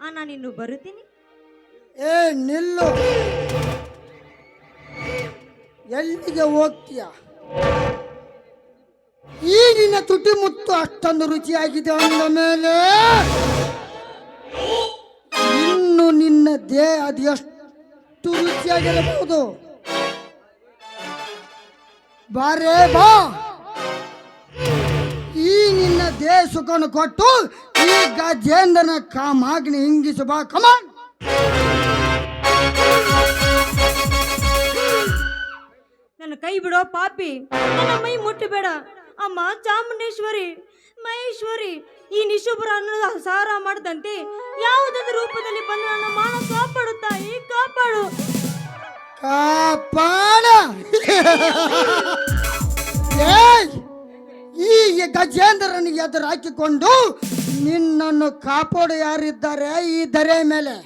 ನಾನಿನ್ನು ಬರುತ್ತೀನಿ. ಏ ನಿಲ್ಲು, ಎಲ್ಲಿಗೆ ಹೋಗ್ತೀಯ? ಈಗಿನ ತುಟಿ ಮುತ್ತು ಅಷ್ಟೊಂದು ರುಚಿಯಾಗಿದೆ ಅಂದ ಮೇಲೆ ಇನ್ನು ನಿನ್ನ ದೇಹ ಅದು ಎಷ್ಟು ರುಚಿಯಾಗಿರಬಹುದು. ಬಾರೇ ಬಾ, ಈ ನಿನ್ನ ದೇಹ ಸುಖವನ್ನು ಕೊಟ್ಟು ಈ ಗಜೇಂದ್ರನ ಕಾಮಾಗ್ನಿ ಹಿಂಗಿಸು ಬಾ. ಕಮಾನ್. ನನ್ನ ಕೈ ಬಿಡೋ ಪಾಪಿ, ನನ್ನ ಮೈ ಮುಟ್ಟಬೇಡ. ಅಮ್ಮ ಚಾಮುಂಡೇಶ್ವರಿ, ಮಹೇಶ್ವರಿ, ಈ ನಿಶುಭ್ರ ಅನ್ನದ ಸಾರ ಮಾಡದಂತೆ ಯಾವುದಾದ ರೂಪದಲ್ಲಿ ಬಂದು ನನ್ನ ಮಾನ ಕಾಪಾಡು ತಾಯಿ, ಕಾಪಾಡು. ಕಾಪಾಡ. ಈ ಗಜೇಂದ್ರನಿಗೆ ಎದುರು ಹಾಕಿಕೊಂಡು ನಿನ್ನನ್ನು ಕಾಪಾಡು ಯಾರಿದ್ದಾರೆ ಈ ದರೆ ಮೇಲೆ?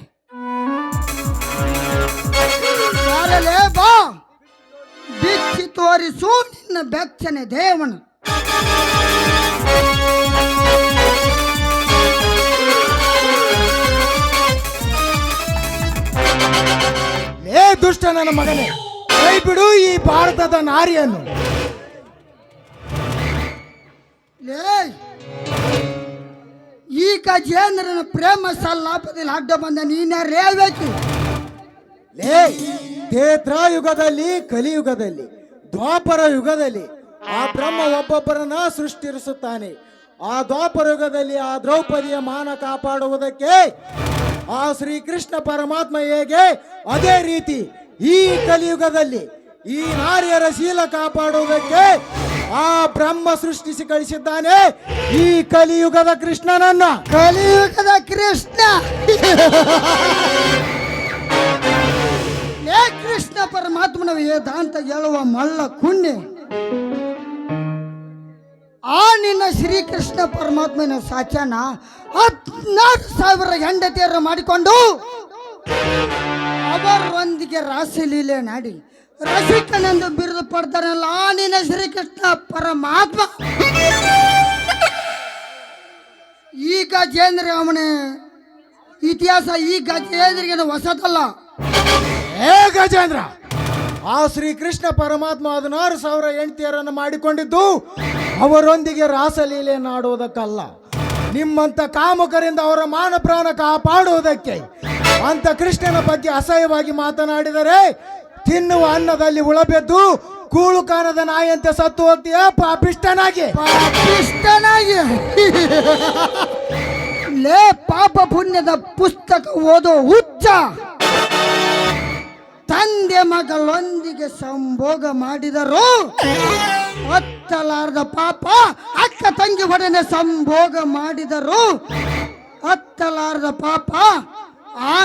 ಬಾರಲೇ ಬಾ, ಬಿಚ್ಚಿ ತೋರಿಸು ನಿನ್ನ ಬೆಚ್ಚನೆ ದೇವನು. ಲೇ ದುಷ್ಟ ನನ್ನ ಮಗನೇ, ಕೈ ಬಿಡು ಈ ಭಾರತದ ನಾರಿಯನ್ನು. ಲೇ, ಈ ಗಜೇಂದ್ರನ ಪ್ರೇಮ ಸಲ್ಲಾಪದಲ್ಲಿ ಅಡ್ಡ ಬಂದ ನೀನ್ಯಾರು ಹೇಳ್ಬೇಕು? ಲೇ, ಯುಗದಲ್ಲಿ, ಕಲಿಯುಗದಲ್ಲಿ, ದ್ವಾಪರ ಯುಗದಲ್ಲಿ ಆ ಬ್ರಹ್ಮ ಒಬ್ಬೊಬ್ಬರನ್ನ ಸೃಷ್ಟಿಸುತ್ತಾನೆ. ಆ ದ್ವಾಪರ ಯುಗದಲ್ಲಿ ಆ ದ್ರೌಪದಿಯ ಮಾನ ಕಾಪಾಡುವುದಕ್ಕೆ ಆ ಶ್ರೀಕೃಷ್ಣ ಪರಮಾತ್ಮ ಹೇಗೆ, ಅದೇ ರೀತಿ ಈ ಕಲಿಯುಗದಲ್ಲಿ ಈ ನಾರಿಯರ ಶೀಲ ಕಾಪಾಡುವುದಕ್ಕೆ ಆ ಬ್ರಹ್ಮ ಸೃಷ್ಟಿಸಿ ಕಳಿಸಿದ್ದಾನೆ ಈ ಕಲಿಯುಗದ ಕೃಷ್ಣನನ್ನ. ಕಲಿಯುಗದ ಕೃಷ್ಣ. ಕೃಷ್ಣ ಪರಮಾತ್ಮನ ವೇದಾಂತ ಹೇಳುವ ಮಲ್ಲ ಕುಣ್ಣೆ ಆ ನಿನ್ನ ಶ್ರೀಕೃಷ್ಣ ಪರಮಾತ್ಮನ ಸಾಚನ 16,000 ಹೆಂಡತಿಯರು ಮಾಡಿಕೊಂಡು ಅವರೊಂದಿಗೆ ರಾಸಲೀಲೆ ನಾಡಿ ರಸಿಕನೆಂದು ಬಿರುದು ಪಡ್ತಾರಲ್ಲ ಆ ನಿನ್ನ ಶ್ರೀಕೃಷ್ಣ ಪರಮಾತ್ಮ. ಈ ಗಜೇಂದ್ರ ಅವನ ಇತಿಹಾಸ ಈ ಗಜೇಂದ್ರಿಗೆ ಹೊಸದಲ್ಲ. ಏ ಗಜೇಂದ್ರ, ಆ ಶ್ರೀಕೃಷ್ಣ ಪರಮಾತ್ಮ 16,000 ಹೆಂಡತಿಯರನ್ನು ಮಾಡಿಕೊಂಡಿದ್ದು ಅವರೊಂದಿಗೆ ರಾಸಲೀಲೆಯನ್ನು ಆಡುವುದಕ್ಕಲ್ಲ, ನಿಮ್ಮಂತ ಕಾಮುಕರಿಂದ ಅವರ ಮಾನ ಪ್ರಾಣ ಕಾಪಾಡುವುದಕ್ಕೆ. ಅಂತ ಕೃಷ್ಣನ ಬಗ್ಗೆ ಅಸಹ್ಯವಾಗಿ ಮಾತನಾಡಿದರೆ ತಿನ್ನುವ ಅನ್ನದಲ್ಲಿ ಉಳಬೆದ್ದು ಕೂಳು ಕಾಣದ ನಾಯಿಯಂತೆ ಸತ್ತು ಹೋಗ್ತೀಯ ಪಾಪಿಷ್ಟನಾಗಿ. ಲೇ ಪಾಪ ಪುಣ್ಯದ ಪುಸ್ತಕ ಓದೋ ಹುಚ್ಚ, ತಂದೆ ಮಗಳೊಂದಿಗೆ ಸಂಭೋಗ ಮಾಡಿದರು ಹತ್ತಲಾರದ ಪಾಪ, ಅಕ್ಕ ತಂಗಿ ಒಡನೆ ಸಂಭೋಗ ಮಾಡಿದರು ಹತ್ತಲಾರದ ಪಾಪ, ಆ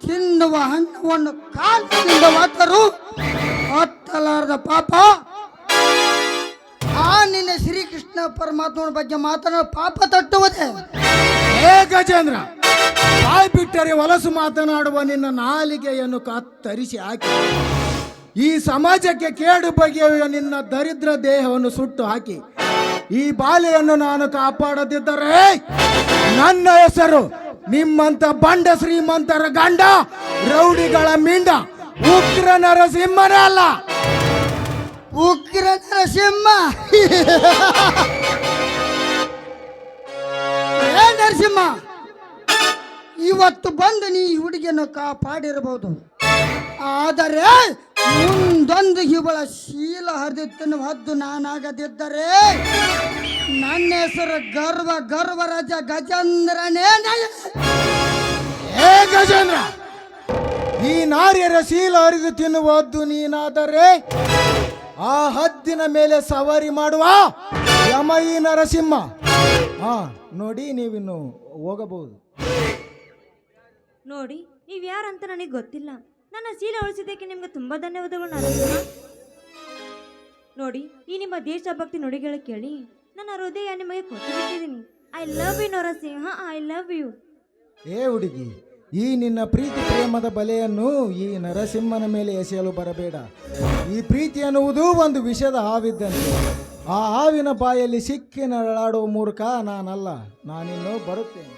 ತಿನ್ನುವ ಹಣ್ಣವನ್ನು ಕಾಲಿನಿಂದ ಒತ್ತರು ಹತ್ತಲಾರದ ಪಾಪ. ಆ ನಿನ್ನ ಶ್ರೀಕೃಷ್ಣ ಪರಮಾತ್ಮನ ಬಗ್ಗೆ ಮಾತನಾಡ ಪಾಪ ತಟ್ಟುವುದೇ? ಹೇ ಗಜೇಂದ್ರ, ಬಾಯಿ ಬಿಟ್ಟರೆ ಹೊಲಸು ಮಾತನಾಡುವ ನಿನ್ನ ನಾಲಿಗೆಯನ್ನು ಕತ್ತರಿಸಿ ಹಾಕಿ ಈ ಸಮಾಜಕ್ಕೆ ಕೇಡು ಬಗೆಯುವ ನಿನ್ನ ದರಿದ್ರ ದೇಹವನ್ನು ಸುಟ್ಟು ಹಾಕಿ ಈ ಬಾಲೆಯನ್ನು ನಾನು ಕಾಪಾಡದಿದ್ದರೆ ನನ್ನ ಹೆಸರು ನಿಮ್ಮಂತ ಬಂಡ ಶ್ರೀಮಂತರ ಗಂಡ ರೌಡಿಗಳ ಮಿಂಡ ಉಗ್ರ ನರಸಿಂಹನೇ ಅಲ್ಲ. ಉಗ್ರ ನರಸಿಂಹ. ಏ ನರಸಿಂಹ, ಇವತ್ತು ಬಂದು ನೀ ಹುಡುಗಿಯನ್ನು ಕಾಪಾಡಿರಬಹುದು, ಆದರೆ ಮುಂದೊಂದು ಇವಳ ಶೀಲ ಹರಿದಿತ್ತನ್ನು ಹದ್ದು ನಾನಾಗದಿದ್ದರೆ ನನ್ನ ಹೆಸರು ಗರ್ವರಾಜ ಗಜೇಂದ್ರನೇ. ಹೇ ಗಜೇಂದ್ರ, ಈ ನಾರಿಯರ ಶೀಲ ಹರಿದು ತಿನ್ನುವ ಹದ್ದು ನೀನಾದರೆ ಆ ಹದ್ದಿನ ಮೇಲೆ ಸವಾರಿ ಮಾಡುವ ಯಮ ಈ ನರಸಿಂಹ. ನೋಡಿ, ನೀವಿನ್ನು ಹೋಗಬಹುದು. ನೋಡಿ, ನೀವು ಯಾರಂತ ನನಗೆ ಗೊತ್ತಿಲ್ಲ. ನನ್ನ ಶೀಲ ಉಳಿಸಿದ್ದಕ್ಕೆ ನಿಮ್ಗೆ ತುಂಬಾ ಧನ್ಯವಾದಗಳು ನರಸಿಂಹ. ನೋಡಿ, ಈ ನಿಮ್ಮ ದೇಶಭಕ್ತಿ ನುಡಿಗಳ ಕೇಳಿ ನನ್ನ ಹೃದಯ ನಿಮಗೆ ಕೊಟ್ಟು ಬಿಟ್ಟಿದ್ದೀನಿ. I love you Narasimha, I love you. ಏ ಹುಡುಗಿ, ಈ ನಿನ್ನ ಪ್ರೀತಿ ಪ್ರೇಮದ ಬಲೆಯನ್ನು ಈ ನರಸಿಂಹನ ಮೇಲೆ ಎಸೆಯಲು ಬರಬೇಡ. ಈ ಪ್ರೀತಿ ಅನ್ನುವುದು ಒಂದು ವಿಷದ ಹಾವಿದ್ದಂತೆ. ಆ ಹಾವಿನ ಬಾಯಲ್ಲಿ ಸಿಕ್ಕಿ ನರಳಾಡುವ ಮೂರ್ಖ ನಾನಲ್ಲ. ನಾನಿನ್ನು ಬರುತ್ತೇನೆ.